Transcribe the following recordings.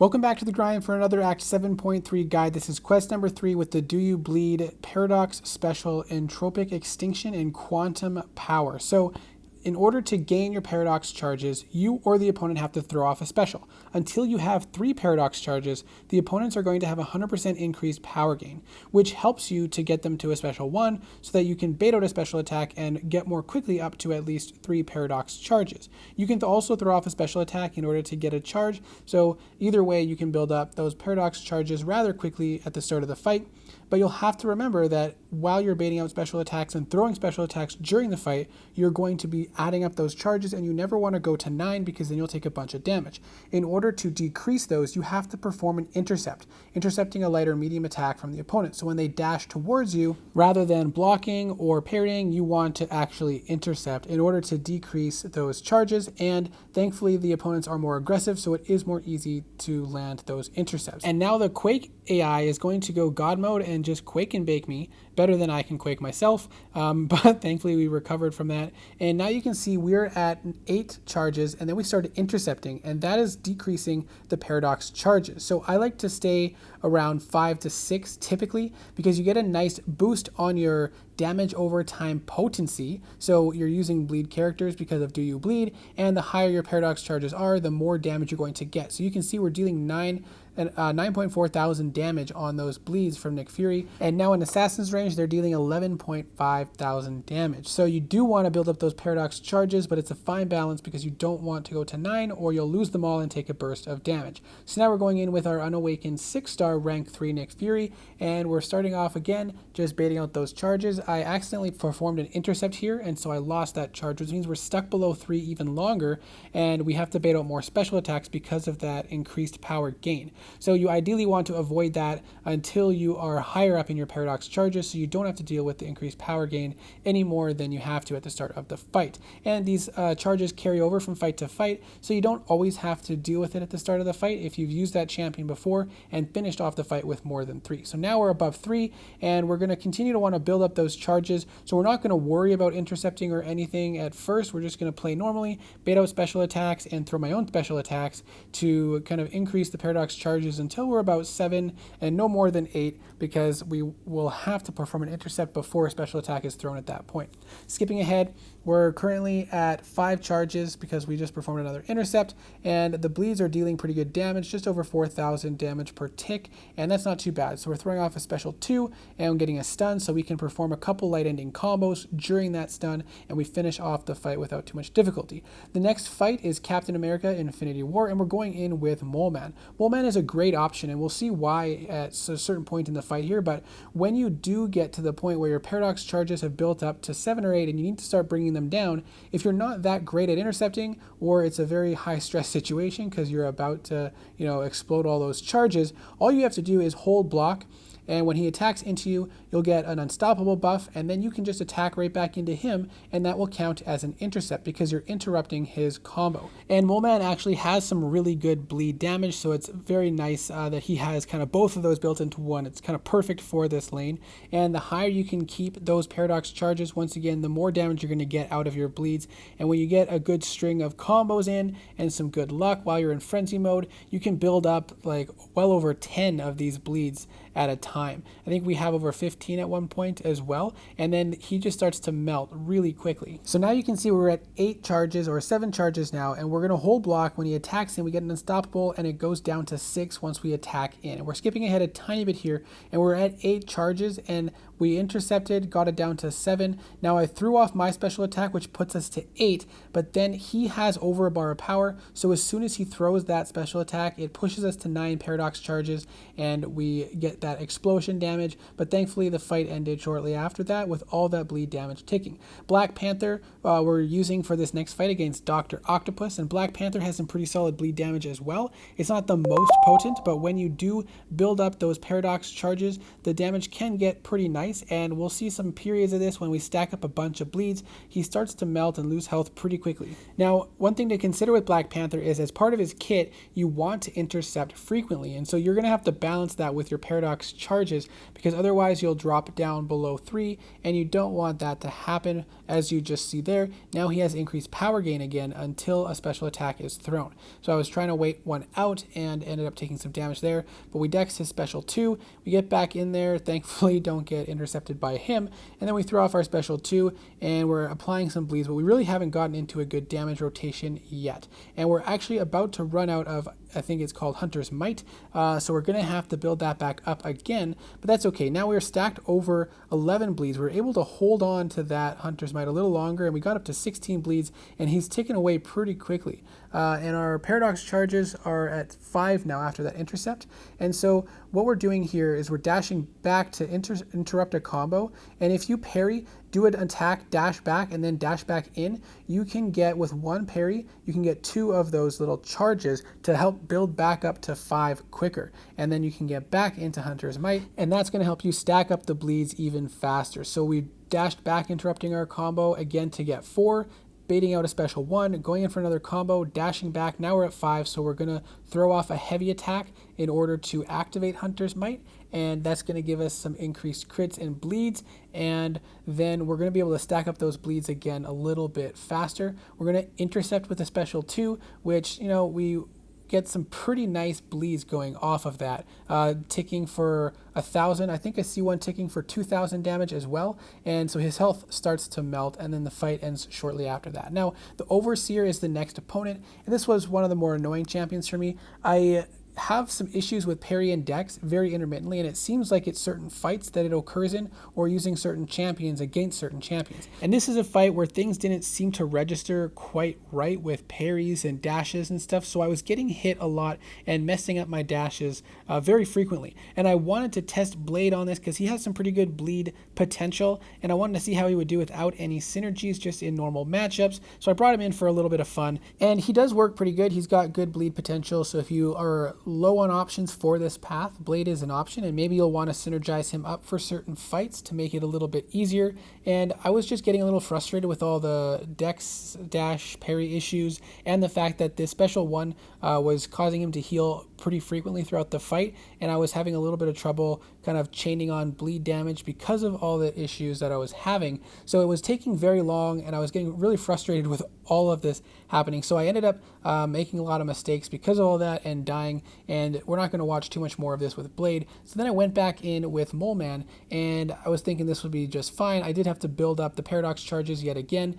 Welcome back to The Grind for another Act 7.3 guide. This is quest number 3 with the Do You Bleed Paradox Special Entropic Extinction and Quantum Power. So in order to gain your paradox charges, you or the opponent have to throw off a special. Until you have 3 paradox charges, the opponents are going to have 100% increased power gain, which helps you to get them to a special 1 so that you can bait out a special attack and get more quickly up to at least 3 paradox charges. You can also throw off a special attack in order to get a charge, so either way you can build up those paradox charges rather quickly at the start of the fight. But you'll have to remember that while you're baiting out special attacks and throwing special attacks during the fight, you're going to be adding up those charges, and you never want to go to 9 because then you'll take a bunch of damage. In order to decrease those, you have to perform an intercept, intercepting a light or medium attack from the opponent. So when they dash towards you, rather than blocking or parrying, you want to actually intercept in order to decrease those charges. And thankfully, the opponents are more aggressive, so it is more easy to land those intercepts. And now the Quake AI is going to go God mode and just quake and bake me better than I can quake myself, but thankfully we recovered from that. And now you can see we're at 8 charges, and then we started intercepting, and that is decreasing the paradox charges. So I like to stay around 5 to 6 typically, because you get a nice boost on your damage over time potency. So you're using bleed characters because of Do You Bleed, and the higher your paradox charges are, the more damage you're going to get. So you can see we're dealing 9.4 thousand damage on those bleeds from Nick Fury, and now in Assassin's range they're dealing 11.5 thousand damage. So you do want to build up those paradox charges, but it's a fine balance because you don't want to go to 9 or you'll lose them all and take a burst of damage. So now we're going in with our unawakened 6-star rank 3 Nick Fury, and we're starting off again just baiting out those charges. I accidentally performed an intercept here, and so I lost that charge, which means we're stuck below 3 even longer, and we have to bait out more special attacks because of that increased power gain. So you ideally want to avoid that until you are higher up in your paradox charges, so you don't have to deal with the increased power gain any more than you have to at the start of the fight. And these charges carry over from fight to fight, so you don't always have to deal with it at the start of the fight if you've used that champion before and finished off the fight with more than 3. So now we're above 3, and we're going to continue to want to build up those charges. So we're not going to worry about intercepting or anything at first. We're just going to play normally, bait out special attacks, and throw my own special attacks to kind of increase the paradox charges until we're about 7 and no more than 8, because we will have to perform an intercept before a special attack is thrown at that point. Skipping ahead, we're currently at 5 charges because we just performed another intercept, and the bleeds are dealing pretty good damage, just over 4,000 damage per tick, and that's not too bad. So we're throwing off a special 2 and getting a stun, so we can perform a couple light ending combos during that stun, and we finish off the fight without too much difficulty. The next fight is Captain America Infinity War, and we're going in with Mole Man. Mole Man is a great option, and we'll see why at a certain point in the fight here, but when you do get to the point where your paradox charges have built up to 7 or 8 and you need to start bringing them down, if you're not that great at intercepting, or it's a very high stress situation because you're about to explode all those charges, all you have to do is hold block, and when he attacks into you, you'll get an unstoppable buff, and then you can just attack right back into him, and that will count as an intercept because you're interrupting his combo. And Mole Man actually has some really good bleed damage, so it's very nice that he has kind of both of those built into one. It's kind of perfect for this lane, and the higher you can keep those paradox charges, once again, the more damage you're going to get out of your bleeds. And when you get a good string of combos in and some good luck while you're in frenzy mode, you can build up like well over 10 of these bleeds at a time. I think we have over 15 at one point as well, and then he just starts to melt really quickly. So now you can see we're at 8 charges or 7 charges now, and we're going to hold block. When he attacks in, we get an unstoppable, and it goes down to 6 once we attack in. And we're skipping ahead a tiny bit here, and we're at 8 charges, and we intercepted, got it down to 7. Now I threw off my special attack, which puts us to 8, but then he has over a bar of power, so as soon as he throws that special attack, it pushes us to 9 paradox charges, and we get that explosion damage. But thankfully the fight ended shortly after that with all that bleed damage ticking. Black Panther we're using for this next fight against Dr. Octopus, and Black Panther has some pretty solid bleed damage as well. It's not the most potent, but when you do build up those paradox charges, the damage can get pretty nice, and we'll see some periods of this when we stack up a bunch of bleeds. He starts to melt and lose health pretty quickly. Now, one thing to consider with Black Panther is as part of his kit, you want to intercept frequently, and so you're going to have to balance that with your paradox charges charges, because otherwise you'll drop down below 3, and you don't want that to happen. As you just see there, now he has increased power gain again until a special attack is thrown. So I was trying to wait one out and ended up taking some damage there, but we dex his special 2, we get back in there, thankfully don't get intercepted by him, and then we throw off our special 2, and we're applying some bleeds, but we really haven't gotten into a good damage rotation yet. And we're actually about to run out of, I think it's called Hunter's Might, so we're going to have to build that back up again, but that's okay. Now we're stacked over 11 bleeds. We're able to hold on to that Hunter's Might a little longer, and we got up to 16 bleeds, and he's ticking away pretty quickly. And our paradox charges are at 5 now after that intercept, and so what we're doing here is we're dashing back to interrupt a combo, and if you parry, do an attack, dash back, and then dash back in, you can get, with one parry, you can get 2 of those little charges to help build back up to 5 quicker. And then you can get back into Hunter's Might, and that's going to help you stack up the bleeds even faster. So we dashed back, interrupting our combo again to get 4, baiting out a special 1, going in for another combo, dashing back. Now we're at 5, so we're going to throw off a heavy attack in order to activate Hunter's Might, and that's going to give us some increased crits and bleeds, and then we're going to be able to stack up those bleeds again a little bit faster. We're going to intercept with a special 2, which, you know, we get some pretty nice bleeds going off of that, ticking for 1,000. I think I see one ticking for 2,000 damage as well, and so his health starts to melt, and then the fight ends shortly after that. Now, the Overseer is the next opponent, and this was one of the more annoying champions for me. I have some issues with parry and dex very intermittently, and it seems like it's certain fights that it occurs in, or using certain champions against certain champions. And this is a fight where things didn't seem to register quite right with parries and dashes and stuff, so I was getting hit a lot and messing up my dashes very frequently. And I wanted to test Blade on this because he has some pretty good bleed potential, and I wanted to see how he would do without any synergies just in normal matchups. So I brought him in for a little bit of fun, and he does work pretty good. He's got good bleed potential, so if you are low on options for this path, Blade is an option, and maybe you'll want to synergize him up for certain fights to make it a little bit easier. And I was just getting a little frustrated with all the dex, dash, parry issues, and the fact that this special 1 was causing him to heal pretty frequently throughout the fight, and I was having a little bit of trouble kind of chaining on bleed damage because of all the issues that I was having. So it was taking very long, and I was getting really frustrated with all of this happening. So I ended up making a lot of mistakes because of all that and dying, and we're not going to watch too much more of this with Blade. So then I went back in with Mole Man, and I was thinking this would be just fine. I did have to build up the paradox charges yet again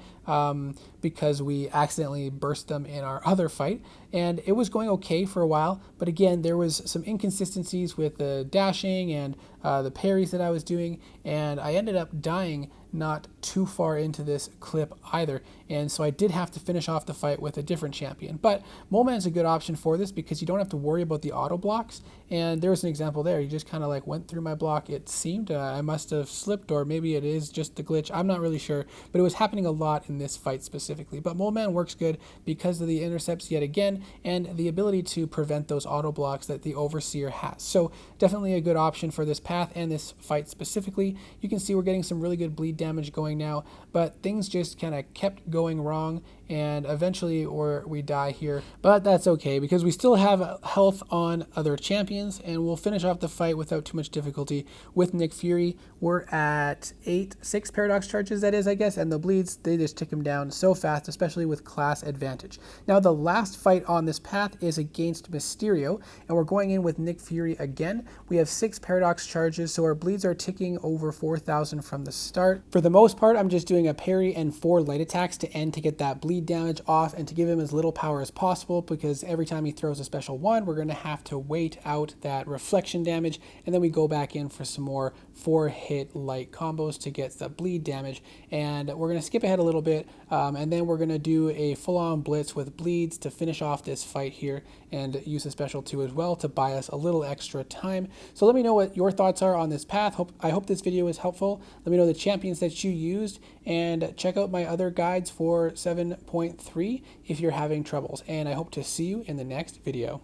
because we accidentally burst them in our other fight, and it was going okay for a while, but again, there was some inconsistencies with the dashing and the parries that I was doing, and I ended up dying not too far into this clip either, and so I did have to finish off the fight with a different champion. But Mole Man's a good option for this because you don't have to worry about the auto blocks, and there was an example there. He just kind of like went through my block. It seemed I must have slipped, or maybe it is just the glitch. I'm not really sure, but it was happening a lot in this fight specifically. But Mole Man works good because of the intercepts yet again, and the ability to prevent those auto blocks that the Overseer has. So definitely a good option for this path and this fight specifically. You can see we're getting some really good bleed damage going now, but things just kind of kept going wrong, and eventually we die here. But that's okay because we still have health on other champions, and we'll finish off the fight without too much difficulty with Nick Fury. We're at 6 paradox charges, that is, I guess, and the bleeds, they just tick him down so fast, especially with class advantage. Now the last fight on this path is against Mysterio, and we're going in with Nick Fury again. We have 6 paradox charges, so our bleeds are ticking over 4,000 from the start. For the most part, I'm just doing a parry and 4 light attacks to end to get that bleed damage off and to give him as little power as possible, because every time he throws a special 1, we're going to have to wait out that reflection damage, and then we go back in for some more 4-hit light combos to get the bleed damage. And we're going to skip ahead a little bit, and then we're going to do a full-on blitz with bleeds to finish off this fight here, and use a special 2 as well to buy us a little extra time. So let me know what your thoughts are on this path. I hope this video was helpful. Let me know the champions that you used, and check out my other guides for 7.3 if you're having troubles. And I hope to see you in the next video.